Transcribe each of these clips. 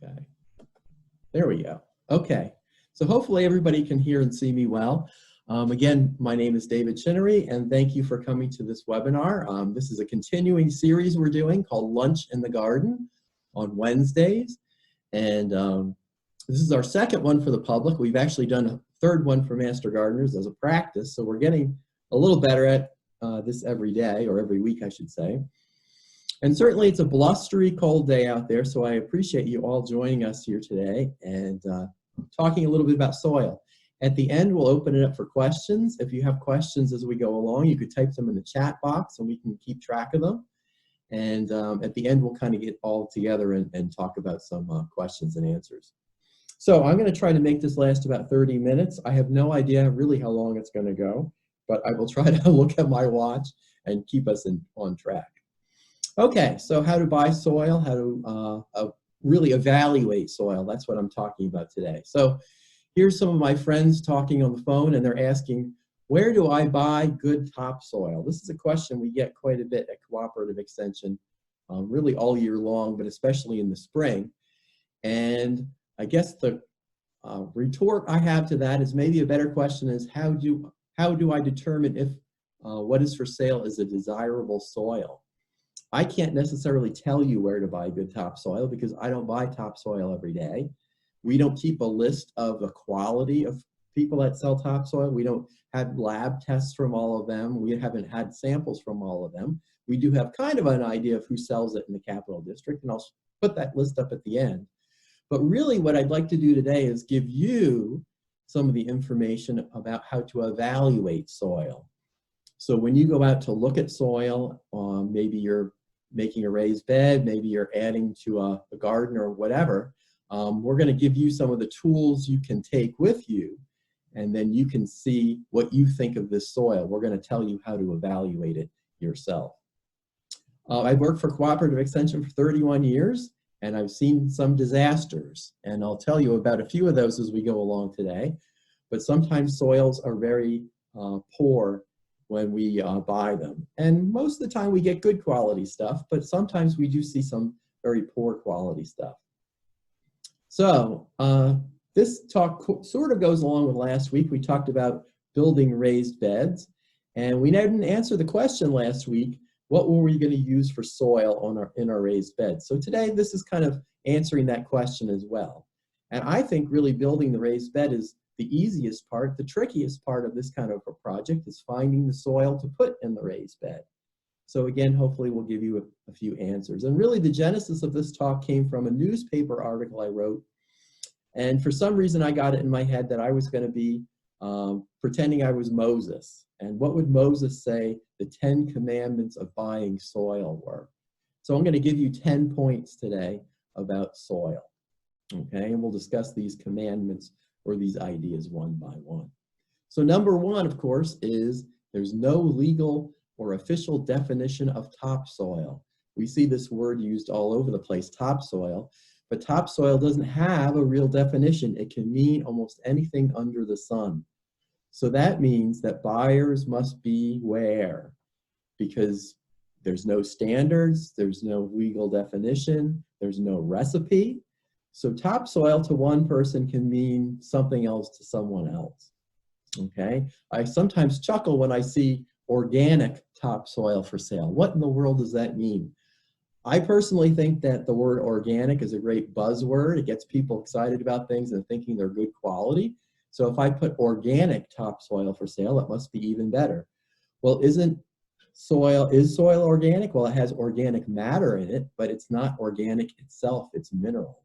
Okay, there we go. Okay, so hopefully everybody can hear and see me well. Again, my name is David Chinery, and thank you for coming to this webinar. This is a continuing series we're doing called Lunch in the Garden on Wednesdays. And this is our second one for the public. We've actually done a third one for Master Gardeners as a practice, so we're getting a little better at this every day, or every week, I should say. And certainly it's a blustery, cold day out there, so I appreciate you all joining us here today and talking a little bit about soil. At the end, we'll open it up for questions. If you have questions as we go along, you could type them in the chat box and we can keep track of them. And at the end, we'll kind of get all together and talk about some questions and answers. So I'm going to try to make this last about 30 minutes. I have no idea really how long it's going to go, but I will try to look at my watch and keep us on track. Okay, so how to buy soil, how to really evaluate soil. That's what I'm talking about today. So here's some of my friends talking on the phone, and they're asking, where do I buy good topsoil? This is a question we get quite a bit at Cooperative Extension, really all year long, but especially in the spring. And I guess the retort I have to that is maybe a better question is, how do I determine if what is for sale is a desirable soil? I can't necessarily tell you where to buy good topsoil because I don't buy topsoil every day. We don't keep a list of the quality of people that sell topsoil. We don't have lab tests from all of them. We haven't had samples from all of them. We do have kind of an idea of who sells it in the Capital District, and I'll put that list up at the end. But really what I'd like to do today is give you some of the information about how to evaluate soil. So when you go out to look at soil, maybe you're making a raised bed, maybe you're adding to a garden or whatever, we're going to give you some of the tools you can take with you, and then you can see what you think of this soil. We're going to tell you how to evaluate it yourself. I've worked for Cooperative Extension for 31 years, and I've seen some disasters, and I'll tell you about a few of those as we go along today. But sometimes soils are very poor when we buy them. And most of the time we get good quality stuff, but sometimes we do see some very poor quality stuff. So this talk sort of goes along with last week. We talked about building raised beds, and we didn't answer the question last week, what were we going to use for soil in our raised beds? So today this is kind of answering that question as well. And I think really building the raised bed is the easiest part. The trickiest part of this kind of a project is finding the soil to put in the raised bed. So again, hopefully we'll give you a few answers. And really the genesis of this talk came from a newspaper article I wrote. And for some reason I got it in my head that I was going to be pretending I was Moses. And what would Moses say the 10 commandments of buying soil were? So I'm going to give you 10 points today about soil. Okay, and we'll discuss these commandments or these ideas one by one. So number one, of course, is there's no legal or official definition of topsoil. We see this word used all over the place, topsoil, but topsoil doesn't have a real definition. It can mean almost anything under the sun. So that means that buyers must beware because there's no standards, there's no legal definition, there's no recipe. So topsoil to one person can mean something else to someone else, okay? I sometimes chuckle when I see organic topsoil for sale. What in the world does that mean? I personally think that the word organic is a great buzzword. It gets people excited about things and thinking they're good quality. So if I put organic topsoil for sale, it must be even better. Well, is soil organic? Well, it has organic matter in it, but it's not organic itself, it's mineral.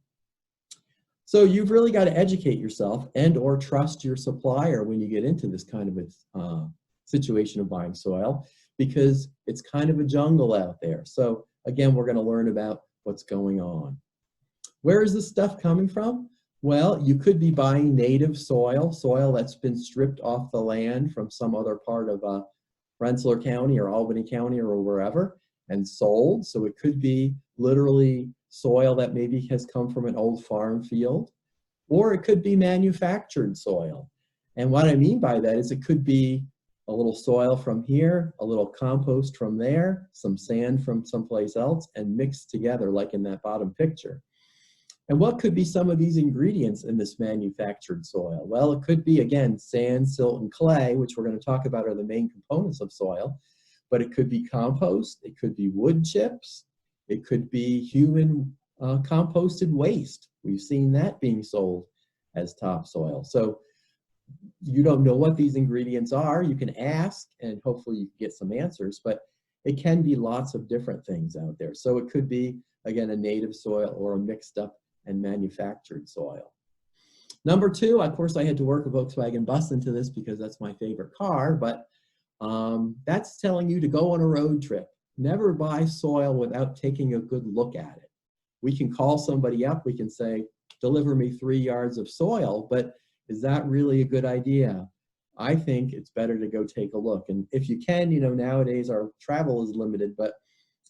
So you've really got to educate yourself and or trust your supplier when you get into this kind of a situation of buying soil, because it's kind of a jungle out there. So again, we're going to learn about what's going on. Where is this stuff coming from? Well, you could be buying native soil that's been stripped off the land from some other part of Rensselaer County or Albany County or wherever and sold. So it could be literally soil that maybe has come from an old farm field, or it could be manufactured soil. And what I mean by that is it could be a little soil from here, a little compost from there, some sand from someplace else, and mixed together like in that bottom picture. And what could be some of these ingredients in this manufactured soil? Well, it could be, again, sand, silt, and clay, which we're going to talk about are the main components of soil. But it could be compost, it could be wood chips, it could be human composted waste. We've seen that being sold as topsoil. So you don't know what these ingredients are, you can ask and hopefully you can get some answers, but it can be lots of different things out there. So it could be, again, a native soil or a mixed up and manufactured soil. Number two, of course, I had to work a Volkswagen bus into this because that's my favorite car, but that's telling you to go on a road trip. Never buy soil without taking a good look at it. We can call somebody up, we can say, deliver me 3 yards of soil, but is that really a good idea? I think it's better to go take a look. And if you can, you know, nowadays our travel is limited, but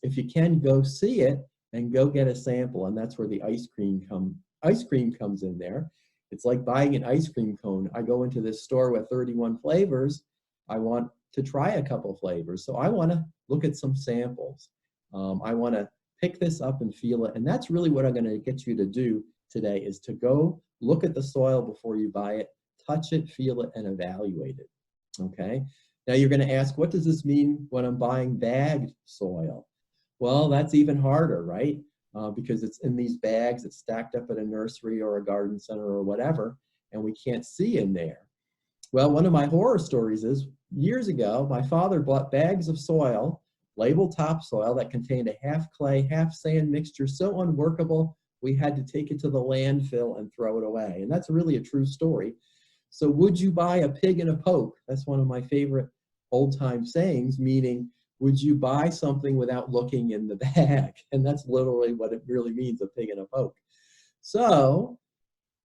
if you can, go see it and go get a sample. And that's where the ice cream comes in there. It's like buying an ice cream cone. I go into this store with 31 flavors. I want to try a couple flavors. So I want to look at some samples. I want to pick this up and feel it. And that's really what I'm going to get you to do today, is to go look at the soil before you buy it, touch it, feel it, and evaluate it. Okay? Now you're going to ask, what does this mean when I'm buying bagged soil? Well, that's even harder, right? Because it's in these bags, it's stacked up at a nursery or a garden center or whatever, and we can't see in there. Well, one of my horror stories is, years ago, my father bought bags of soil, labeled topsoil, that contained a half clay, half sand mixture so unworkable, we had to take it to the landfill and throw it away. And that's really a true story. So would you buy a pig in a poke? That's one of my favorite old-time sayings, meaning, would you buy something without looking in the bag? And that's literally what it really means, a pig in a poke. So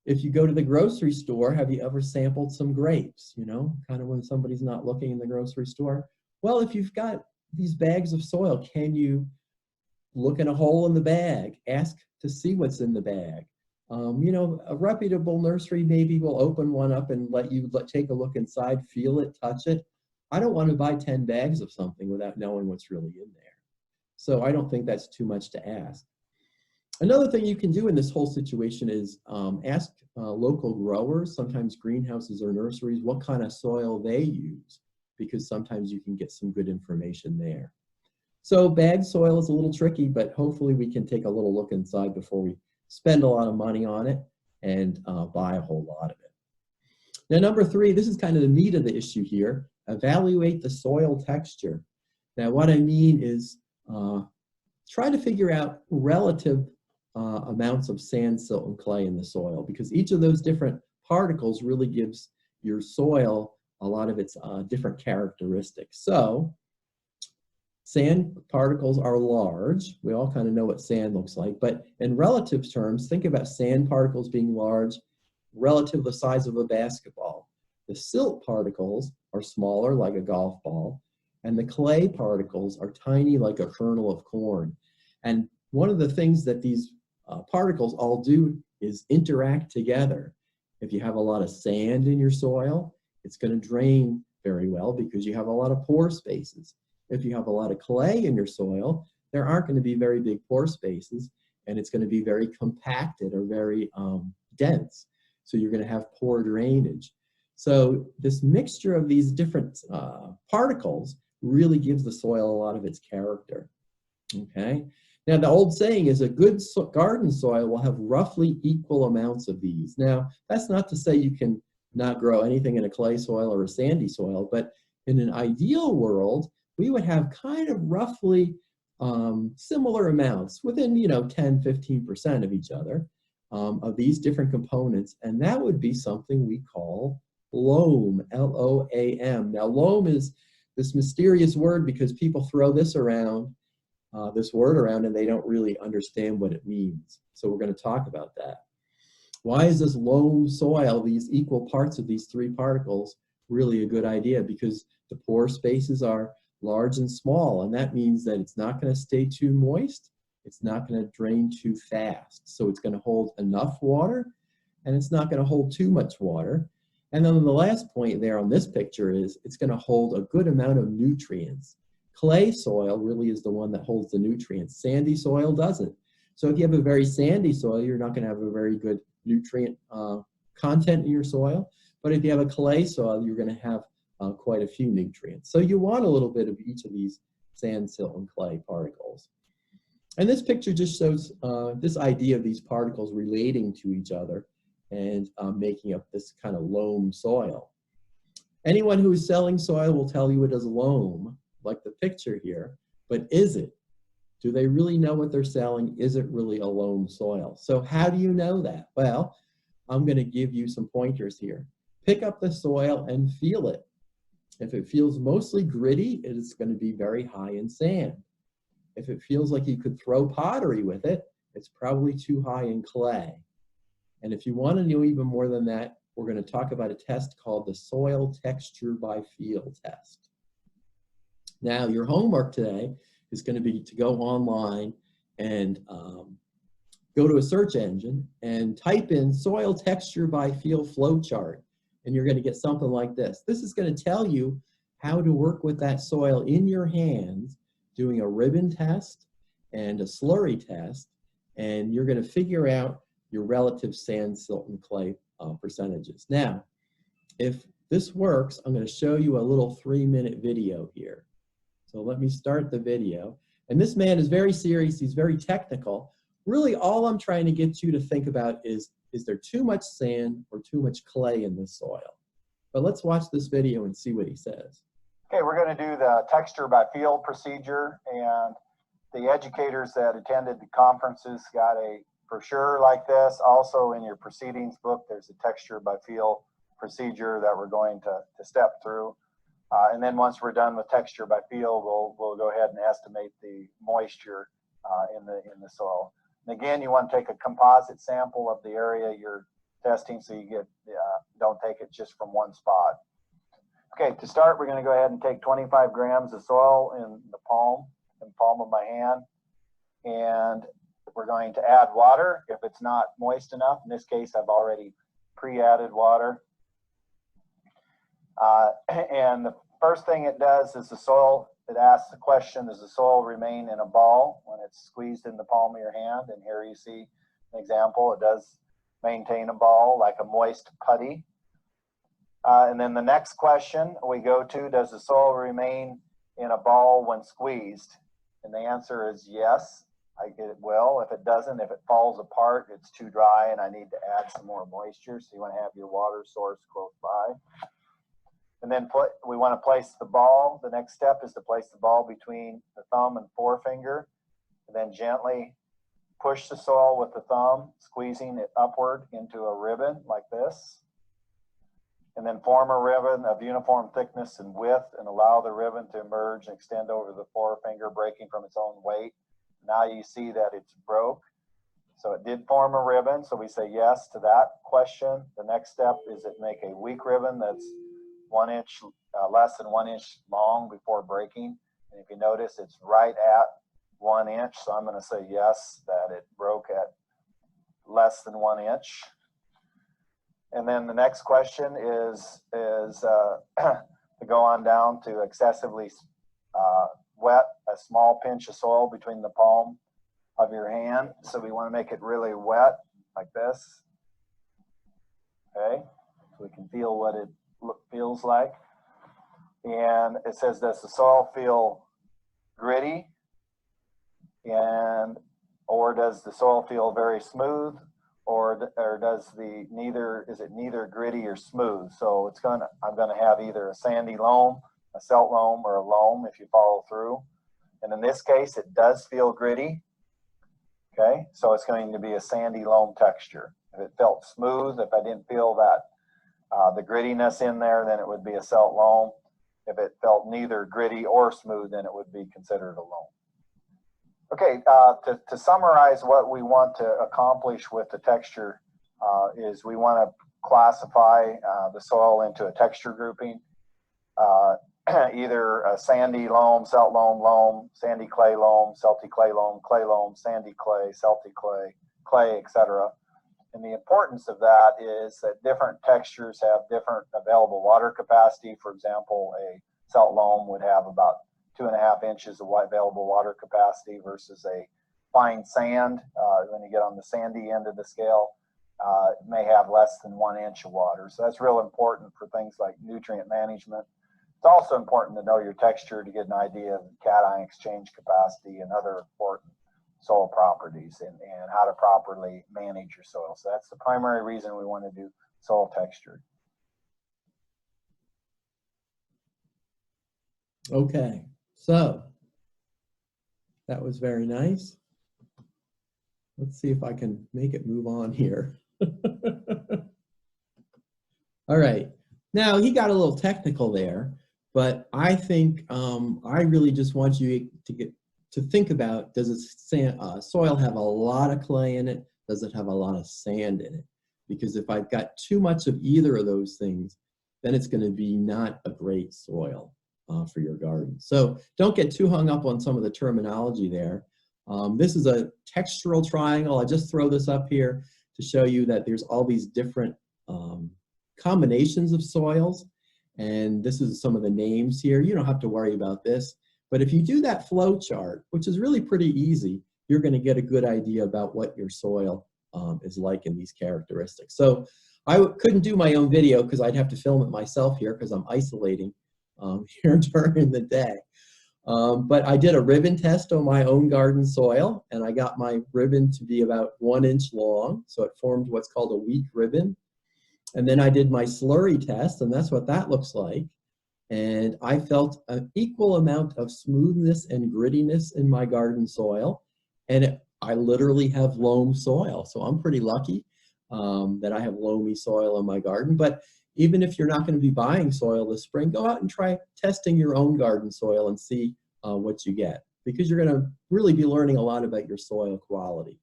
if you go to the grocery store, have you ever sampled some grapes? You know, kind of when somebody's not looking in the grocery store. Well, if you've got these bags of soil, can you look in a hole in the bag? Ask to see what's in the bag. You know, a reputable nursery maybe will open one up and let you take a look inside, feel it, touch it. I don't want to buy 10 bags of something without knowing what's really in there. So I don't think that's too much to ask. Another thing you can do in this whole situation is ask local growers, sometimes greenhouses or nurseries, what kind of soil they use, because sometimes you can get some good information there. So bagged soil is a little tricky, but hopefully we can take a little look inside before we spend a lot of money on it and buy a whole lot of it. Now, number three, this is kind of the meat of the issue here. Evaluate the soil texture. Now, what I mean is try to figure out relative amounts of sand, silt, and clay in the soil, because each of those different particles really gives your soil a lot of its different characteristics. So sand particles are large. We all kind of know what sand looks like, but in relative terms, think about sand particles being large relative to the size of a basketball. The silt particles are smaller, like a golf ball, and the clay particles are tiny, like a kernel of corn. And one of the things that these particles all do is interact together. If you have a lot of sand in your soil, it's going to drain very well because you have a lot of pore spaces. If you have a lot of clay in your soil, there aren't going to be very big pore spaces, and it's going to be very compacted or very dense. So you're going to have poor drainage. So this mixture of these different particles really gives the soil a lot of its character. Okay. Now, the old saying is a good garden soil will have roughly equal amounts of these. Now, that's not to say you can not grow anything in a clay soil or a sandy soil, but in an ideal world, we would have kind of roughly similar amounts within, 10, 15% of each other of these different components. And that would be something we call loam, L-O-A-M. Now, loam is this mysterious word because people throw this around, this word around, and they don't really understand what it means. So we're going to talk about that. Why is this loam soil, these equal parts of these three particles, really a good idea? Because the pore spaces are large and small, and that means that it's not going to stay too moist, it's not going to drain too fast. So it's going to hold enough water, and it's not going to hold too much water. And then the last point there on this picture is it's going to hold a good amount of nutrients. Clay soil really is the one that holds the nutrients. Sandy soil doesn't. So if you have a very sandy soil, you're not going to have a very good nutrient content in your soil. But if you have a clay soil, you're going to have quite a few nutrients. So you want a little bit of each of these sand, silt, and clay particles. And this picture just shows this idea of these particles relating to each other and making up this kind of loam soil. Anyone who is selling soil will tell you it is loam, like the picture here, but is it? Do they really know what they're selling? Is it really a loam soil? So how do you know that? Well, I'm going to give you some pointers here. Pick up the soil and feel it. If it feels mostly gritty, it is going to be very high in sand. If it feels like you could throw pottery with it, it's probably too high in clay. And if you want to know even more than that, we're going to talk about a test called the soil texture by feel test. Now, your homework today is going to be to go online and go to a search engine and type in soil texture by feel flowchart, and you're going to get something like this. This is going to tell you how to work with that soil in your hands, doing a ribbon test and a slurry test, and you're going to figure out your relative sand, silt, and clay percentages. Now, if this works, I'm going to show you a little 3-minute video here. So let me start the video. And this man is very serious. He's very technical. Really, all I'm trying to get you to think about is there too much sand or too much clay in this soil? But let's watch this video and see what he says. Okay, we're going to do the texture by feel procedure, and the educators that attended the conferences got a brochure like this. Also in your proceedings book, there's a texture by feel procedure that we're going to step through. And then once we're done with texture by feel, we'll go ahead and estimate the moisture in the soil. And again, you want to take a composite sample of the area you're testing, so you get don't take it just from one spot. Okay, to start, we're going to go ahead and take 25 grams of soil in the palm of my hand, and we're going to add water if it's not moist enough. In this case, I've already pre-added water. And the first thing it does is the soil, it asks the question, does the soil remain in a ball when it's squeezed in the palm of your hand? And here you see an example. It does maintain a ball like a moist putty. And then the next question we go to, does the soil remain in a ball when squeezed? And the answer is yes, it will. If it doesn't, if it falls apart, it's too dry and I need to add some more moisture. So you want to have your water source close by. And then we want to place the ball. The next step is to place the ball between the thumb and forefinger, and then gently push the soil with the thumb, squeezing it upward into a ribbon like this. And then form a ribbon of uniform thickness and width and allow the ribbon to emerge and extend over the forefinger, breaking from its own weight. Now you see that it's broke. So it did form a ribbon, so we say yes to that question. The next step is to make a weak ribbon that's 1 inch, less than 1 inch long before breaking. And if you notice, it's right at 1 inch. So I'm going to say yes, that it broke at less than 1 inch. And then the next question is to go on down to excessively wet a small pinch of soil between the palm of your hand. So we want to make it really wet like this. Okay, so we can feel what it feels like. And it says, does the soil feel gritty? Or does the soil feel very smooth? Or is it neither gritty or smooth? So I'm gonna have either a sandy loam, a silt loam, or a loam if you follow through. And in this case, it does feel gritty. Okay, so it's going to be a sandy loam texture. If it felt smooth, if I didn't feel that the grittiness in there, then it would be a silt loam. If it felt neither gritty or smooth, then it would be considered a loam. Okay, to summarize what we want to accomplish with the texture is we want to classify the soil into a texture grouping, either a sandy loam, silt loam, loam, sandy clay loam, silty clay loam, sandy clay, silty clay, etc. And the importance of that is that different textures have different available water capacity. For example, a silt loam would have about 2.5 inches of available water capacity versus a fine sand, when you get on the sandy end of the scale, it may have less than 1 inch of water. So that's real important for things like nutrient management. It's also important to know your texture to get an idea of cation exchange capacity and other important soil properties, and how to properly manage your soil. So that's the primary reason we want to do soil texture. Okay, so that was very nice. Let's see if I can make it move on here. All right, now he got a little technical there, but I think I really just want you to think about, does a soil have a lot of clay in it? Does it have a lot of sand in it? Because if I've got too much of either of those things, then it's going to be not a great soil for your garden. So don't get too hung up on some of the terminology there. This is a textural triangle. I just throw this up here to show you that there's all these different combinations of soils. And this is some of the names here. You don't have to worry about this. But if you do that flow chart, which is really pretty easy, you're going to get a good idea about what your soil is like in these characteristics. So I couldn't do my own video because I'd have to film it myself here because I'm isolating here during the day. But I did a ribbon test on my own garden soil, and I got my ribbon to be about 1 inch long. So it formed what's called a weak ribbon. And then I did my slurry test, and that's what that looks like. And I felt an equal amount of smoothness and grittiness in my garden soil. And I literally have loam soil. So I'm pretty lucky that I have loamy soil in my garden. But even if you're not going to be buying soil this spring, go out and try testing your own garden soil and see what you get, because you're going to really be learning a lot about your soil quality.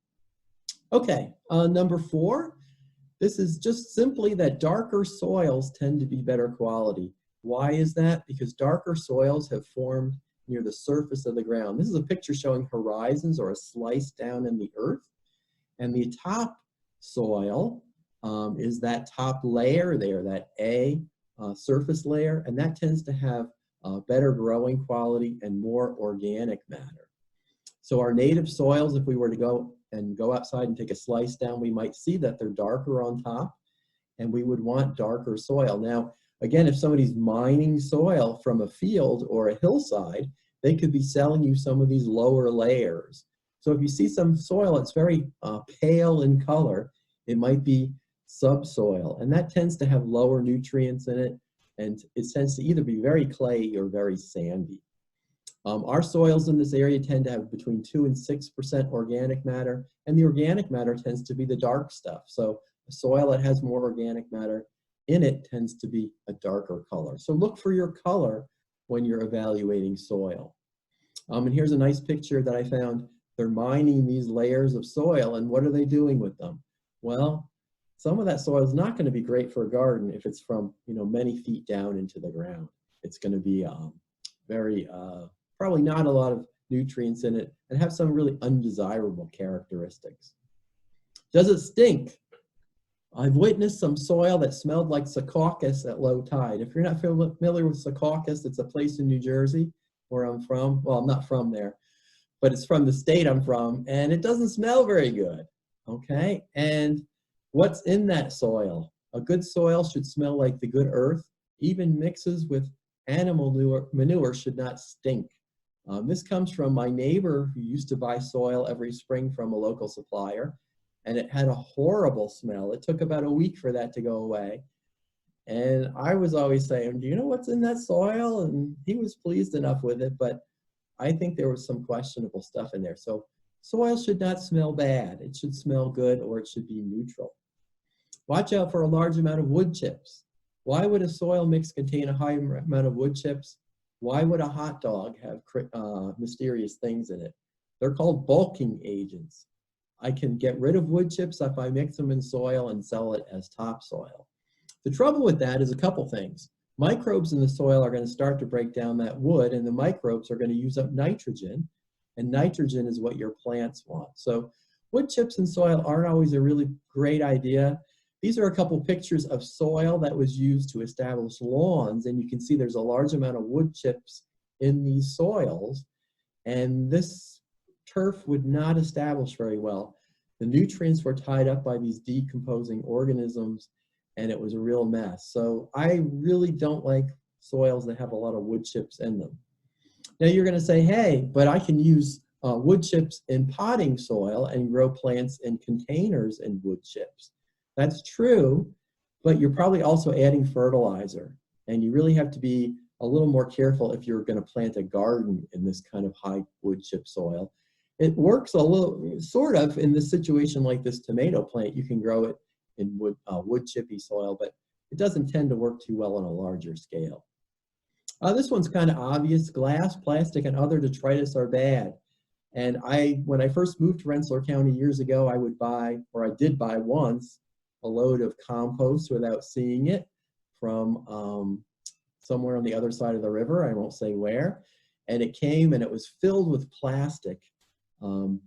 Okay, number 4, this is just simply that darker soils tend to be better quality. Why is that? Because darker soils have formed near the surface of the ground. This is a picture showing horizons or a slice down in the earth. And the top soil is that top layer there, that A surface layer, and that tends to have better growing quality and more organic matter. So our native soils, if we were to go outside and take a slice down, we might see that they're darker on top, and we would want darker soil. Now, again, if somebody's mining soil from a field or a hillside, they could be selling you some of these lower layers. So if you see some soil that's very pale in color, it might be subsoil, and that tends to have lower nutrients in it, and it tends to either be very clayey or very sandy. Our soils in this area tend to have between 2 and 6% organic matter, and the organic matter tends to be the dark stuff. So a soil that has more organic matter in it tends to be a darker color. So look for your color when you're evaluating soil. And here's a nice picture that I found. They're mining these layers of soil, and what are they doing with them? Well, some of that soil is not going to be great for a garden if it's from, many feet down into the ground. It's going to be probably not a lot of nutrients in it and have some really undesirable characteristics. Does it stink? I've witnessed some soil that smelled like Secaucus at low tide. If you're not familiar with Secaucus, it's a place in New Jersey where I'm from. Well, I'm not from there, but it's from the state I'm from, and it doesn't smell very good, okay? And what's in that soil? A good soil should smell like the good earth. Even mixes with animal manure should not stink. This comes from my neighbor who used to buy soil every spring from a local supplier, and it had a horrible smell. It took about a week for that to go away. And I was always saying, do you know what's in that soil? And he was pleased enough with it, but I think there was some questionable stuff in there. So soil should not smell bad. It should smell good, or it should be neutral. Watch out for a large amount of wood chips. Why would a soil mix contain a high amount of wood chips? Why would a hot dog have mysterious things in it? They're called bulking agents. I can get rid of wood chips if I mix them in soil and sell it as topsoil. The trouble with that is a couple things. Microbes in the soil are going to start to break down that wood, and the microbes are going to use up nitrogen, and nitrogen is what your plants want. So wood chips in soil aren't always a really great idea. These are a couple pictures of soil that was used to establish lawns, and you can see there's a large amount of wood chips in these soils, and this turf would not establish very well. The nutrients were tied up by these decomposing organisms, and it was a real mess. So I really don't like soils that have a lot of wood chips in them. Now you're going to say, hey, but I can use wood chips in potting soil and grow plants in containers in wood chips. That's true, but you're probably also adding fertilizer, and you really have to be a little more careful if you're going to plant a garden in this kind of high wood chip soil. It works a little, sort of, in this situation like this tomato plant. You can grow it in wood chippy soil, but it doesn't tend to work too well on a larger scale. This one's kind of obvious. Glass, plastic, and other detritus are bad. And when I first moved to Rensselaer County years ago, I would buy, or I did buy once, a load of compost without seeing it from somewhere on the other side of the river. I won't say where. And it came and it was filled with plastic,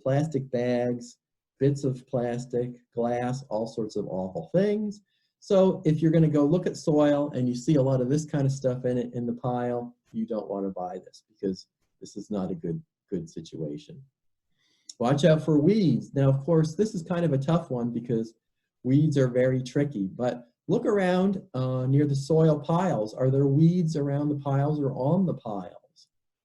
plastic bags, bits of plastic, glass, all sorts of awful things. So if you're going to go look at soil and you see a lot of this kind of stuff in it in the pile, you don't want to buy this, because this is not a good situation. Watch out for weeds. Now, of course, this is kind of a tough one because weeds are very tricky, but look around near the soil piles. Are there weeds around the piles or on the piles?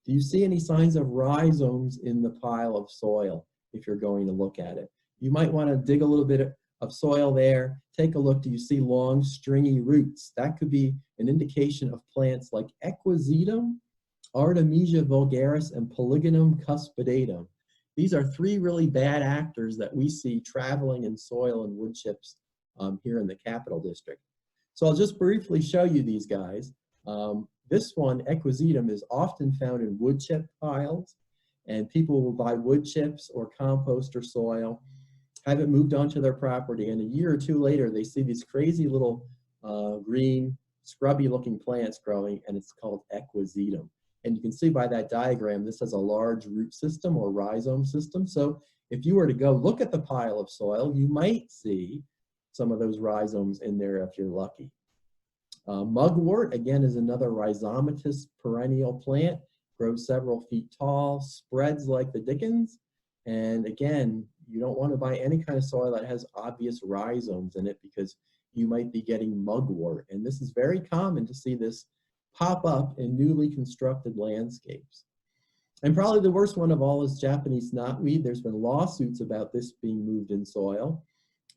Do you see any signs of rhizomes in the pile of soil if you're going to look at it? You might want to dig a little bit of soil there. Take a look. Do you see long, stringy roots? That could be an indication of plants like Equisetum, Artemisia vulgaris, and Polygonum cuspidatum. These are three really bad actors that we see traveling in soil and wood chips here in the Capital District. So I'll just briefly show you these guys. This one, Equisetum, is often found in wood chip piles, and people will buy wood chips or compost or soil, have it moved onto their property, and a year or two later they see these crazy little green, scrubby looking plants growing, and it's called Equisetum. And you can see by that diagram, this has a large root system or rhizome system. So if you were to go look at the pile of soil, you might see some of those rhizomes in there if you're lucky. Mugwort, again, is another rhizomatous perennial plant, grows several feet tall, spreads like the dickens. And again, you don't want to buy any kind of soil that has obvious rhizomes in it, because you might be getting mugwort. And this is very common to see this pop up in newly constructed landscapes. And probably the worst one of all is Japanese knotweed. There's been lawsuits about this being moved in soil.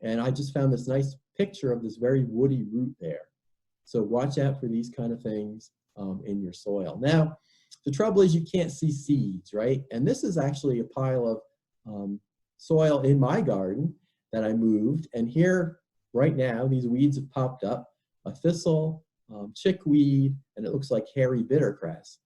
And I just found this nice picture of this very woody root there. So watch out for these kind of things in your soil. Now, the trouble is you can't see seeds, right? And this is actually a pile of soil in my garden that I moved. And here, right now, these weeds have popped up, a thistle, chickweed, and it looks like hairy bittercress.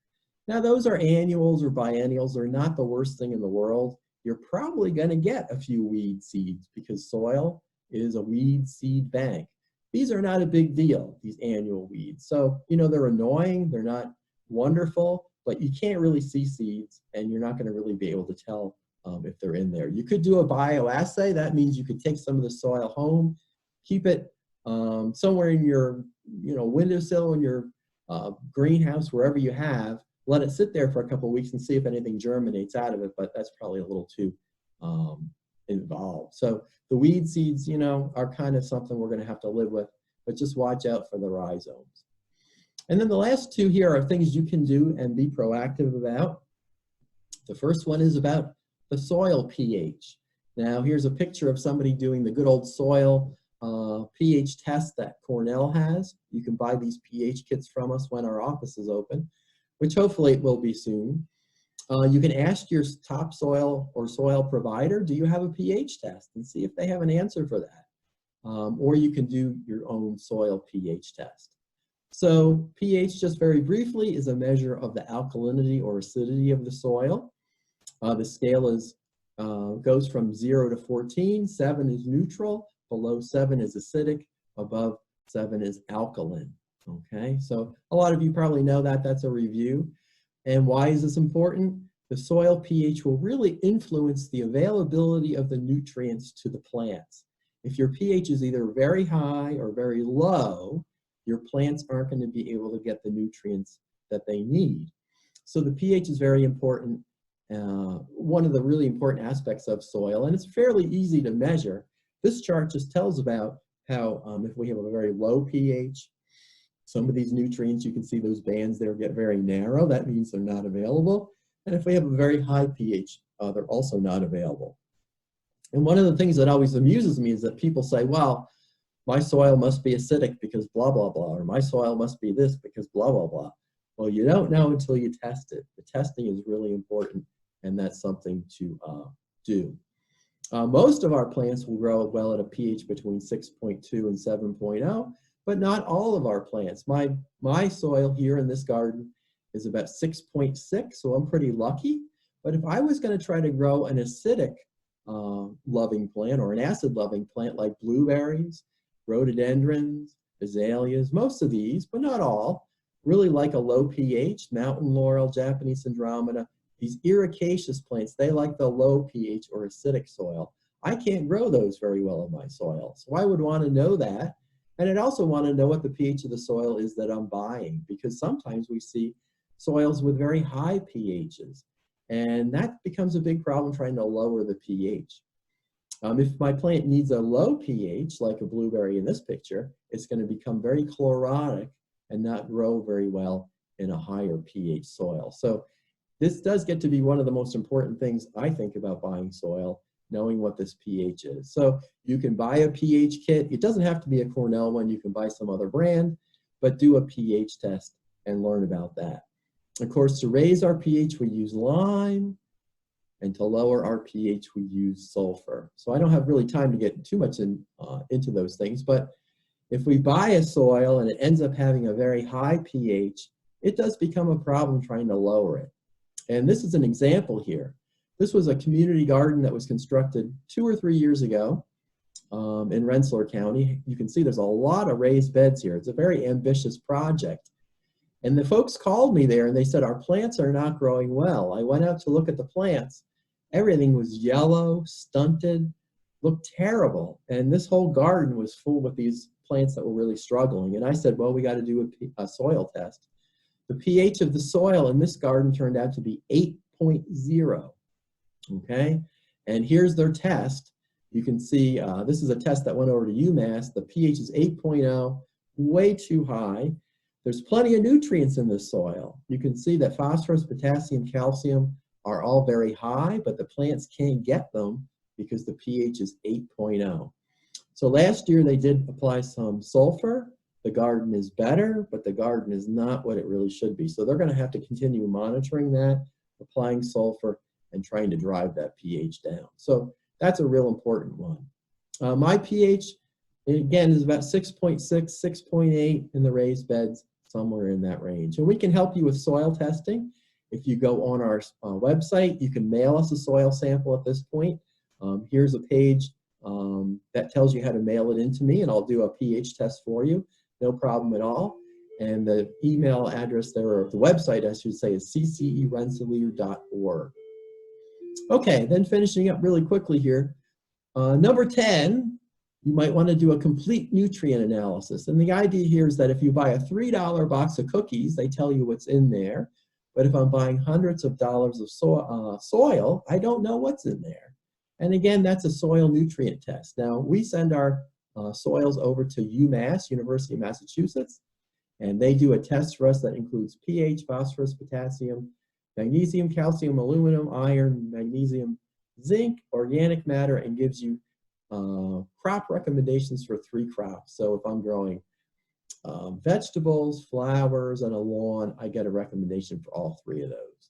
Now, those are annuals or biennials. They're not the worst thing in the world. You're probably going to get a few weed seeds because soil is a weed seed bank. These are not a big deal, these annual weeds. So, you know, they're annoying, they're not wonderful, but you can't really see seeds, and you're not going to really be able to tell if they're in there. You could do a bioassay. That means you could take some of the soil home, keep it somewhere in your windowsill in your greenhouse, wherever you have, let it sit there for a couple of weeks and see if anything germinates out of it, but that's probably a little too involved. So the weed seeds, you know, are kind of something we're going to have to live with, but just watch out for the rhizomes. And then the last two here are things you can do and be proactive about. The first one is about the soil pH. Now here's a picture of somebody doing the good old soil pH test that Cornell has. You can buy these pH kits from us when our office is open, which hopefully it will be soon. You can ask your topsoil or soil provider, do you have a pH test, and see if they have an answer for that. Or you can do your own soil pH test. So pH, just very briefly, is a measure of the alkalinity or acidity of the soil. The scale goes from 0 to 14. 7 is neutral. Below 7 is acidic. Above 7 is alkaline. Okay, so a lot of you probably know that. That's a review. And why is this important? The soil pH will really influence the availability of the nutrients to the plants. If your pH is either very high or very low, your plants aren't going to be able to get the nutrients that they need. So the pH is very important. one of the really important aspects of soil, and it's fairly easy to measure. This chart just tells about how if we have a very low pH, some of these nutrients, you can see those bands there get very narrow. That means they're not available. And if we have a very high pH, they're also not available. And one of the things that always amuses me is that people say, well, my soil must be acidic because blah, blah, blah, or my soil must be this because blah, blah, blah. Well, you don't know until you test it. The testing is really important, and that's something to do. Most of our plants will grow well at a pH between 6.2 and 7.0, but not all of our plants. My soil here in this garden is about 6.6, so I'm pretty lucky. But if I was going to try to grow an acidic loving plant or an acid loving plant like blueberries, rhododendrons, azaleas, most of these, but not all, really like a low pH, mountain laurel, Japanese andromeda, these ericaceous plants, they like the low pH or acidic soil. I can't grow those very well in my soil. So I would want to know that. And I'd also want to know what the pH of the soil is that I'm buying, because sometimes we see soils with very high pHs. And that becomes a big problem trying to lower the pH. If my plant needs a low pH, like a blueberry in this picture, it's going to become very chlorotic and not grow very well in a higher pH soil. So this does get to be one of the most important things I think about buying soil, knowing what this pH is. So you can buy a pH kit. It doesn't have to be a Cornell one. You can buy some other brand, but do a pH test and learn about that. Of course, to raise our pH, we use lime, and to lower our pH, we use sulfur. So I don't have really time to get too much into those things, but if we buy a soil and it ends up having a very high pH, it does become a problem trying to lower it. And this is an example here. This was a community garden that was constructed 2 or 3 years ago in Rensselaer County. You can see there's a lot of raised beds here. It's a very ambitious project. And the folks called me there and they said, our plants are not growing well. I went out to look at the plants. Everything was yellow, stunted, looked terrible. And this whole garden was full with these plants that were really struggling. And I said, well, we got to do a soil test. The pH of the soil in this garden turned out to be 8.0. Okay, and here's their test. You can see this is a test that went over to UMass. The pH is 8.0, way too high. There's plenty of nutrients in this soil. You can see that phosphorus, potassium, calcium are all very high, but the plants can't get them because the pH is 8.0. So last year they did apply some sulfur. The garden is better, but the garden is not what it really should be. So they're going to have to continue monitoring that, applying sulfur, and trying to drive that pH down. So that's a real important one. My pH, again, is about 6.6, 6.8 in the raised beds, somewhere in that range. And we can help you with soil testing. If you go on our website, you can mail us a soil sample at this point. Here's a page that tells you how to mail it in to me, and I'll do a pH test for you. No problem at all. And the email address there, or the website, I should say, is ccerensselaer.org. Okay, then finishing up really quickly here. Number 10, you might want to do a complete nutrient analysis. And the idea here is that if you buy a $3 box of cookies, they tell you what's in there. But if I'm buying hundreds of dollars of soil, I don't know what's in there. And again, that's a soil nutrient test. Now, we send our soils over to UMass, University of Massachusetts, and they do a test for us that includes pH, phosphorus, potassium, magnesium, calcium, aluminum, iron, magnesium, zinc, organic matter, and gives you crop recommendations for 3 crops. So if I'm growing vegetables, flowers, and a lawn, I get a recommendation for all 3 of those.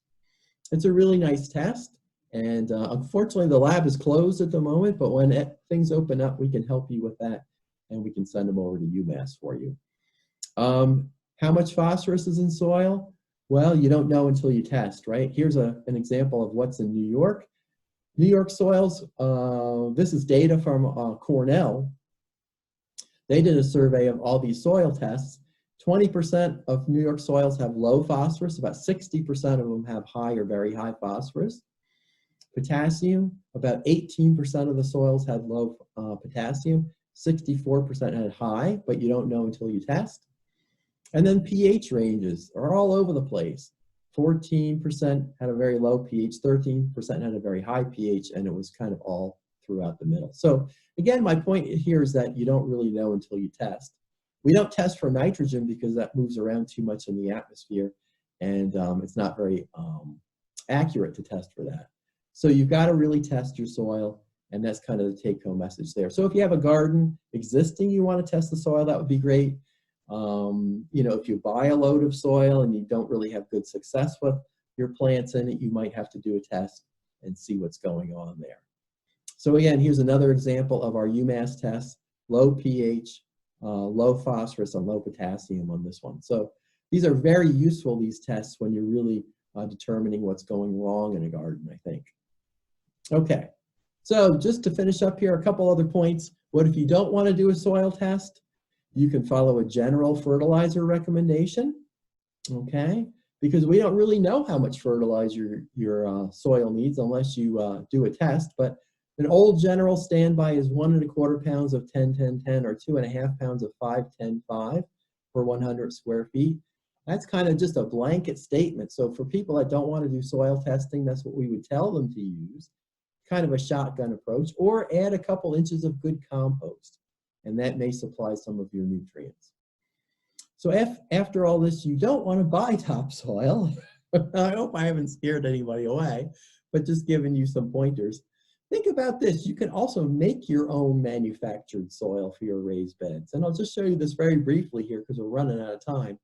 It's a really nice test, and unfortunately the lab is closed at the moment, but when things open up, we can help you with that, and we can send them over to UMass for you. How much phosphorus is in soil? Well, you don't know until you test, right? Here's an example of what's in New York. New York soils, this is data from Cornell. They did a survey of all these soil tests. 20% of New York soils have low phosphorus, about 60% of them have high or very high phosphorus. Potassium, about 18% of the soils had low potassium, 64% had high, but you don't know until you test. And then pH ranges are all over the place. 14% had a very low pH, 13% had a very high pH, and it was kind of all throughout the middle. So again, my point here is that you don't really know until you test. We don't test for nitrogen because that moves around too much in the atmosphere, and it's not very accurate to test for that. So you've got to really test your soil, and that's kind of the take-home message there. So if you have a garden existing, you want to test the soil, that would be great. You know, if you buy a load of soil and you don't really have good success with your plants in it, you might have to do a test and see what's going on there. So again, here's another example of our UMass test: low pH, low phosphorus, and low potassium on this one. So these are very useful, these tests, when you're really determining what's going wrong in a garden, I think. Okay, so just to finish up here, a couple other points. What if you don't want to do a soil test? You can follow a general fertilizer recommendation, okay? Because we don't really know how much fertilizer your soil needs unless you do a test. But an old general standby is 1 1/4 pounds of 10-10-10 or 2.5 pounds of 5-10-5 per 100 square feet. That's kind of just a blanket statement. So for people that don't want to do soil testing, that's what we would tell them to use. Kind of a shotgun approach, or add a couple inches of good compost, and that may supply some of your nutrients. So after all this, you don't want to buy topsoil. I hope I haven't scared anybody away, but just giving you some pointers. Think about this. You can also make your own manufactured soil for your raised beds. And I'll just show you this very briefly here because we're running out of time.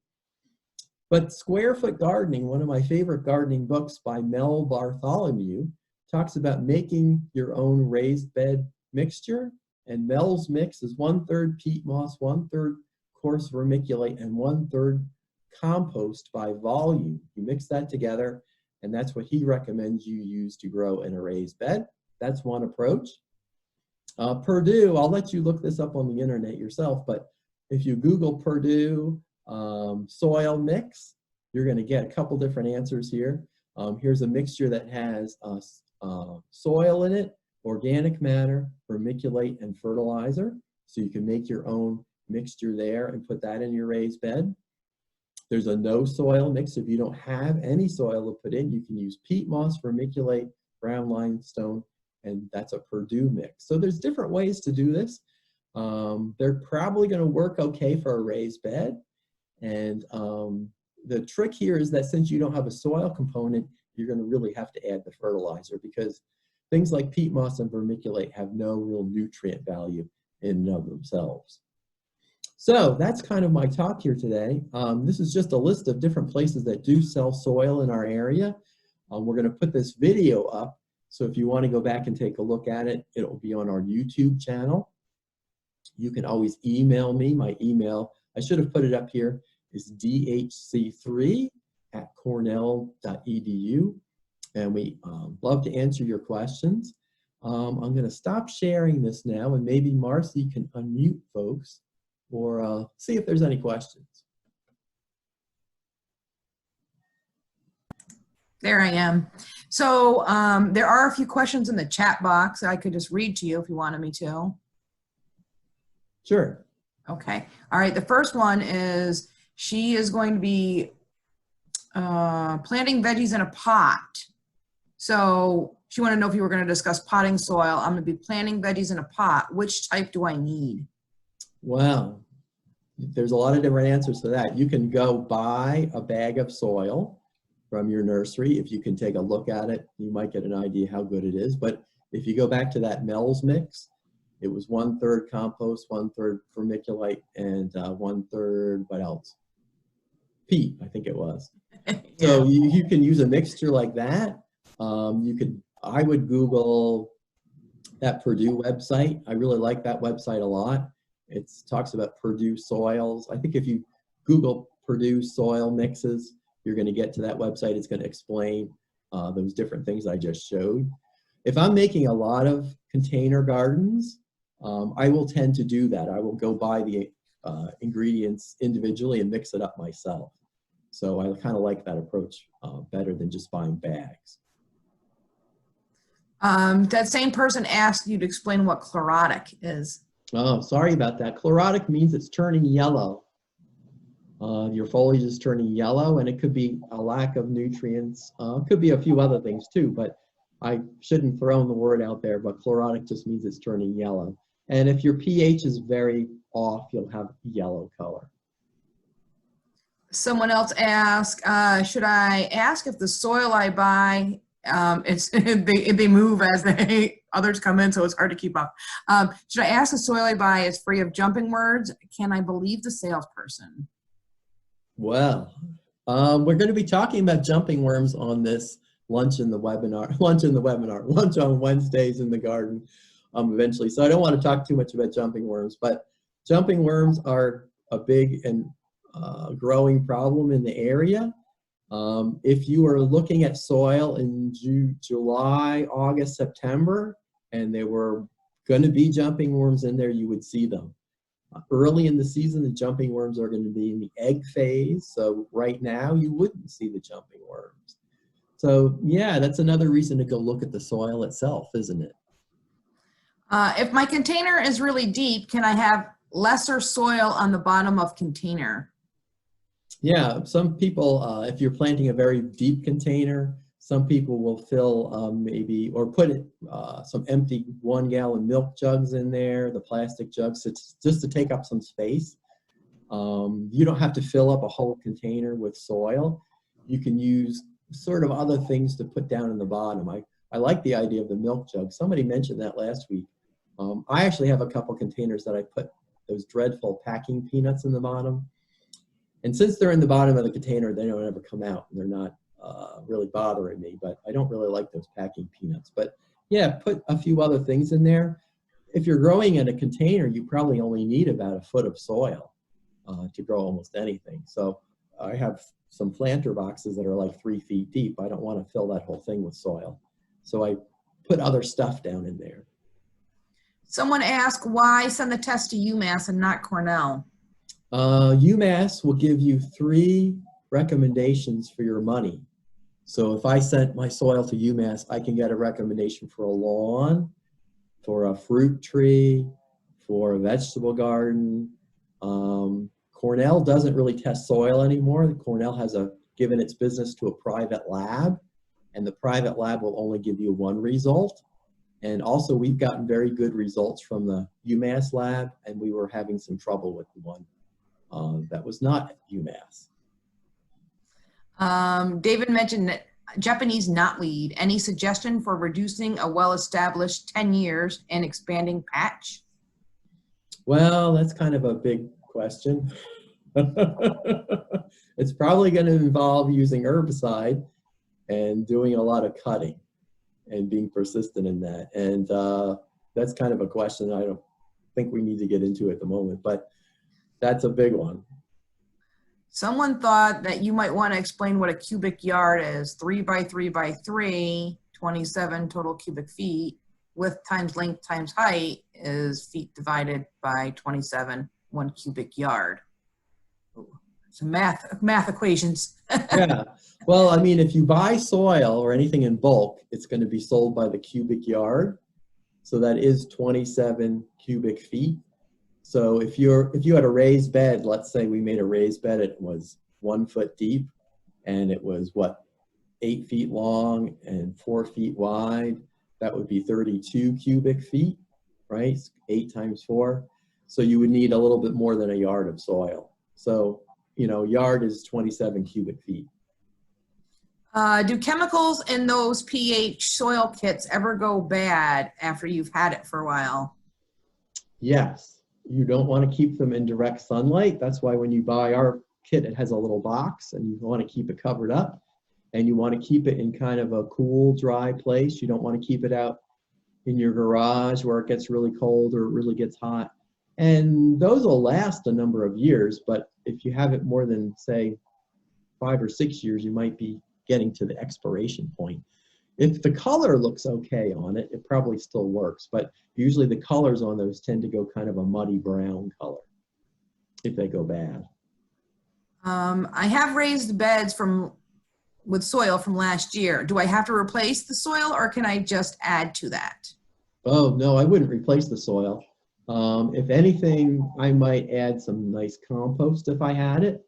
But Square Foot Gardening, one of my favorite gardening books by Mel Bartholomew, talks about making your own raised bed mixture. And Mel's mix is 1/3 peat moss, 1/3 coarse vermiculite, and 1/3 compost by volume. You mix that together, and that's what he recommends you use to grow in a raised bed. That's one approach. Purdue, I'll let you look this up on the internet yourself, but if you Google Purdue soil mix, you're going to get a couple different answers here. Here's a mixture that has soil in it, organic matter, vermiculite, and fertilizer. So you can make your own mixture there and put that in your raised bed. There's a no soil mix. If you don't have any soil to put in, you can use peat moss, vermiculite, brown limestone, and that's a Purdue mix. So there's different ways to do this. They're probably going to work okay for a raised bed. And the trick here is that since you don't have a soil component, you're going to really have to add the fertilizer, because things like peat moss and vermiculite have no real nutrient value in and of themselves. So that's kind of my talk here today. This is just a list of different places that do sell soil in our area. We're going to put this video up, so if you want to go back and take a look at it, it will be on our YouTube channel. You can always email me. My email, I should have put it up here, is dhc3@cornell.edu, and we love to answer your questions. I'm going to stop sharing this now, and maybe Marcy can unmute folks or see if there's any questions. There I am. So there are a few questions in the chat box I could just read to you if you wanted me to. Sure. Okay. All right. The first one is, she is going to be planting veggies in a pot. So she wanted to know if you were going to discuss potting soil. I'm going to be planting veggies in a pot. Which type do I need? Well, there's a lot of different answers to that. You can go buy a bag of soil from your nursery. If you can take a look at it, you might get an idea how good it is. But if you go back to that Mel's mix, it was 1/3 compost, 1/3 vermiculite, and 1/3, what else? Peat, I think it was. Yeah. So you can use a mixture like that. I would Google that Purdue website. I really like that website a lot. It talks about Purdue soils. I think if you Google Purdue soil mixes, you're going to get to that website. It's going to explain those different things I just showed. If I'm making a lot of container gardens, I will tend to do that. I will go buy the ingredients individually and mix it up myself. So I kind of like that approach better than just buying bags. That same person asked you to explain what chlorotic is. Oh, sorry about that. Chlorotic means it's turning yellow. Your foliage is turning yellow, and it could be a lack of nutrients. Could be a few other things too, but I shouldn't throw the word out there, but chlorotic just means it's turning yellow. And if your pH is very off, you'll have yellow color. Someone else asked, should I ask if the soil I buy, they move as others come in, so it's hard to keep up. Should I ask the soil I buy is free of jumping words? Can I believe the salesperson? Well, we're going to be talking about jumping worms on this lunch on Wednesdays in the garden eventually. So I don't want to talk too much about jumping worms, but jumping worms are a big and growing problem in the area. If you are looking at soil in July, August, September, and there were going to be jumping worms in there, you would see them. Early in the season, the jumping worms are going to be in the egg phase. So right now, you wouldn't see the jumping worms. So yeah, that's another reason to go look at the soil itself, isn't it? If my container is really deep, can I have lesser soil on the bottom of container? Yeah, some people, if you're planting a very deep container, some people will fill maybe, or put some empty 1-gallon milk jugs in there, the plastic jugs, just to take up some space. You don't have to fill up a whole container with soil. You can use sort of other things to put down in the bottom. I like the idea of the milk jug. Somebody mentioned that last week. I actually have a couple containers that I put those dreadful packing peanuts in the bottom. And since they're in the bottom of the container, they don't ever come out. And they're not really bothering me, but I don't really like those packing peanuts. But yeah, put a few other things in there. If you're growing in a container, you probably only need about a foot of soil to grow almost anything. So I have some planter boxes that are like 3 feet deep. I don't want to fill that whole thing with soil. So I put other stuff down in there. Someone asked, why send the test to UMass and not Cornell? UMass will give you 3 recommendations for your money. So if I sent my soil to UMass, I can get a recommendation for a lawn, for a fruit tree, for a vegetable garden. Cornell doesn't really test soil anymore. Cornell has given its business to a private lab, and the private lab will only give you 1 result. And also we've gotten very good results from the UMass lab, and we were having some trouble with the one that was not at UMass. David mentioned that Japanese knotweed. Any suggestion for reducing a well-established 10 years and expanding patch? Well, that's kind of a big question. It's probably going to involve using herbicide and doing a lot of cutting and being persistent in that. And that's kind of a question I don't think we need to get into at the moment, but that's a big one. Someone thought that you might want to explain what a cubic yard is. 3 by 3 by 3, 27 total cubic feet. Width times length times height is feet divided by 27, 1 cubic yard. So math equations. Yeah. Well, I mean, if you buy soil or anything in bulk, it's going to be sold by the cubic yard. So that is 27 cubic feet. So if you had a raised bed, let's say we made a raised bed, it was 1 foot deep, and it was what, 8 feet long and 4 feet wide. That would be 32 cubic feet, right? 8 times 4. So you would need a little bit more than a yard of soil. So, you know, yard is 27 cubic feet. Do chemicals in those pH soil kits ever go bad after you've had it for a while? Yes. You don't want to keep them in direct sunlight. That's why when you buy our kit, it has a little box, and you want to keep it covered up, and you want to keep it in kind of a cool, dry place. You don't want to keep it out in your garage where it gets really cold or it really gets hot. And those will last a number of years, but if you have it more than, say, 5 or 6 years, you might be getting to the expiration point. If the color looks okay on it, it probably still works, but usually the colors on those tend to go kind of a muddy brown color if they go bad. I have raised beds with soil from last year. Do I have to replace the soil, or can I just add to that? Oh, no, I wouldn't replace the soil. If anything, I might add some nice compost if I had it.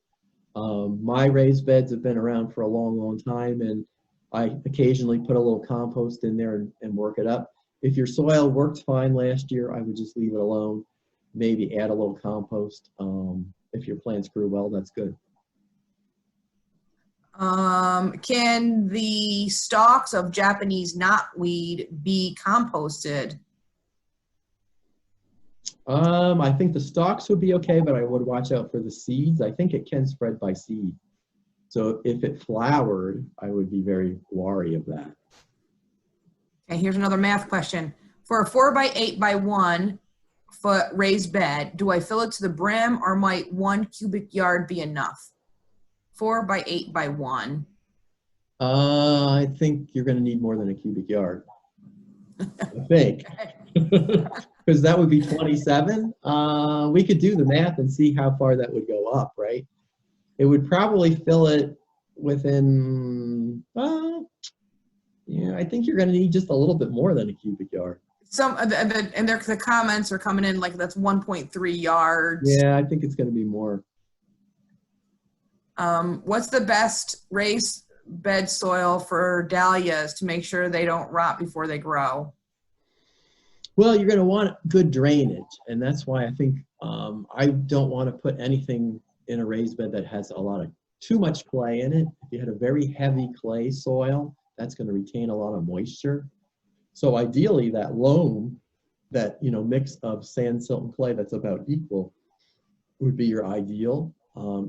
My raised beds have been around for a long, long time, and I occasionally put a little compost in there and work it up. If your soil worked fine last year, I would just leave it alone. Maybe add a little compost. If your plants grew well, that's good. Can the stalks of Japanese knotweed be composted? I think the stalks would be okay, but I would watch out for the seeds. I think it can spread by seed. So if it flowered, I would be very wary of that. Okay, here's another math question. For a 4 by 8 by 1 foot raised bed, do I fill it to the brim, or might 1 cubic yard be enough? 4 by 8 by 1. I think you're going to need more than a cubic yard. I think. Because that would be 27. We could do the math and see how far that would go up, right? It would probably fill it within, yeah, I think you're going to need just a little bit more than a cubic yard. The comments are coming in like that's 1.3 yards. Yeah, I think it's going to be more. What's the best raised bed soil for dahlias to make sure they don't rot before they grow? Well, you're going to want good drainage, and that's why I think I don't want to put anything in a raised bed that has too much clay in it. If you had a very heavy clay soil, that's going to retain a lot of moisture. So ideally, that loam, that mix of sand, silt, and clay that's about equal, would be your ideal.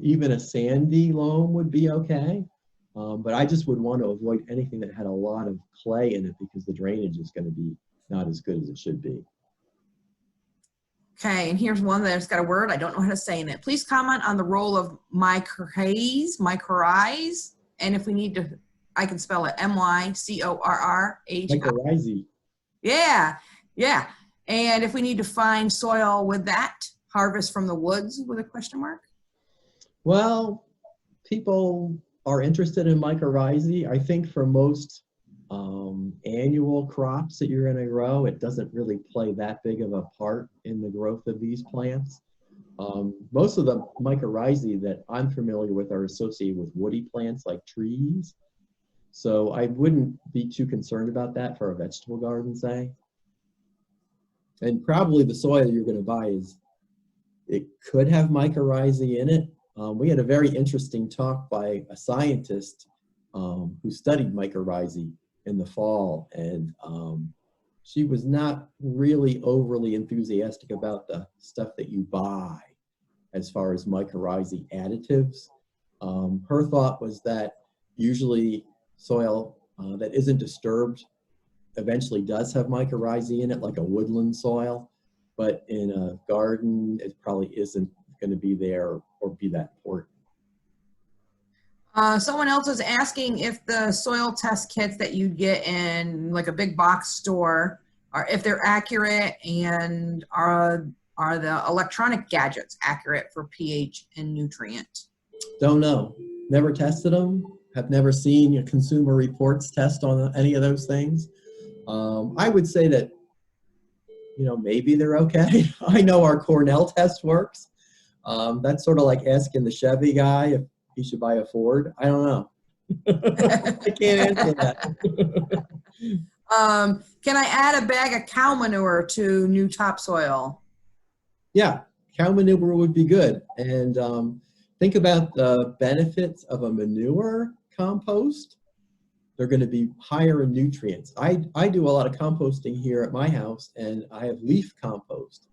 Even a sandy loam would be okay, but I just would want to avoid anything that had a lot of clay in it because the drainage is going to be not as good as it should be. Okay, and here's one that's got a word I don't know how to say in it. Please comment on the role of mycorrhizae, and if we need to, I can spell it M-Y-C-O-R-R-H. Mycorrhizae. Yeah. And if we need to find soil with that, harvest from the woods with a question mark? Well, people are interested in mycorrhizae. I think for most annual crops that you're going to grow, it doesn't really play that big of a part in the growth of these plants. Most of the mycorrhizae that I'm familiar with are associated with woody plants like trees. So I wouldn't be too concerned about that for a vegetable garden, say. And probably the soil you're going to buy it could have mycorrhizae in it. We had a very interesting talk by a scientist who studied mycorrhizae in the fall, and she was not really overly enthusiastic about the stuff that you buy as far as mycorrhizae additives. Her thought was that usually soil that isn't disturbed eventually does have mycorrhizae in it, like a woodland soil, but in a garden it probably isn't going to be there or be that important. Someone else is asking if the soil test kits that you get in like a big box store if they're accurate, and are the electronic gadgets accurate for pH and nutrient? Don't know. Never tested them. Have never seen your Consumer Reports test on any of those things. I would say that, maybe they're okay. I know our Cornell test works. That's sort of like asking the Chevy guy if he should buy a Ford. I don't know. I can't answer that. Can I add a bag of cow manure to new topsoil? Yeah, cow manure would be good. And think about the benefits of a manure compost. They're going to be higher in nutrients. I do a lot of composting here at my house, and I have leaf compost.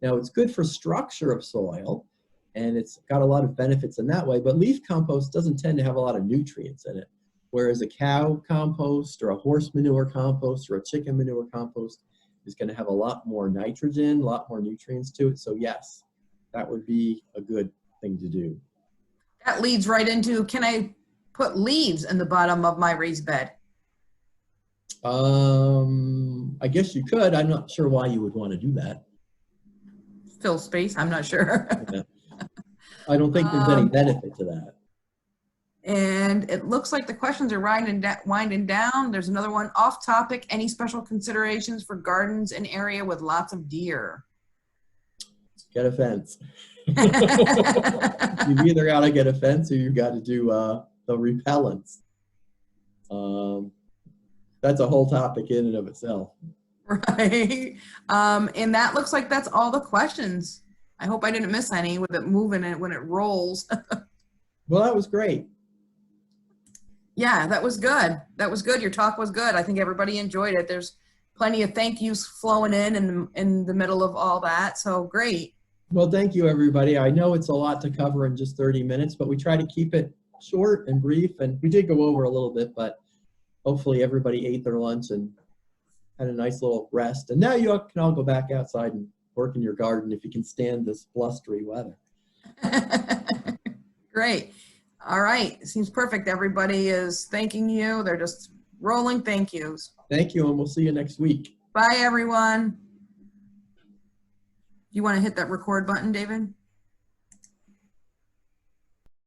Now, it's good for structure of soil, and it's got a lot of benefits in that way, but leaf compost doesn't tend to have a lot of nutrients in it, whereas a cow compost or a horse manure compost or a chicken manure compost is going to have a lot more nitrogen, a lot more nutrients to it. So yes, that would be a good thing to do. That leads right into, can I put leaves in the bottom of my raised bed? I guess you could. I'm not sure why you would want to do that. Fill space, I'm not sure. Yeah. I don't think there's any benefit to that. And it looks like the questions are winding down. There's another one, off topic, any special considerations for gardens in area with lots of deer? Get a fence. You've either got to get a fence or you've got to do the repellents. That's a whole topic in and of itself. Right. And that looks like that's all the questions. I hope I didn't miss any with it moving it when it rolls. Well, that was great. Yeah, that was good. That was good. Your talk was good. I think everybody enjoyed it. There's plenty of thank yous flowing in the middle of all that. So great. Well, thank you, everybody. I know it's a lot to cover in just 30 minutes, but we try to keep it short and brief. And we did go over a little bit, but hopefully everybody ate their lunch and had a nice little rest. And now you can all go back outside and work in your garden if you can stand this blustery weather. Great. All right. Seems perfect. Everybody is thanking you. They're just rolling thank yous. Thank you, and we'll see you next week. Bye, everyone. You want to hit that record button, David?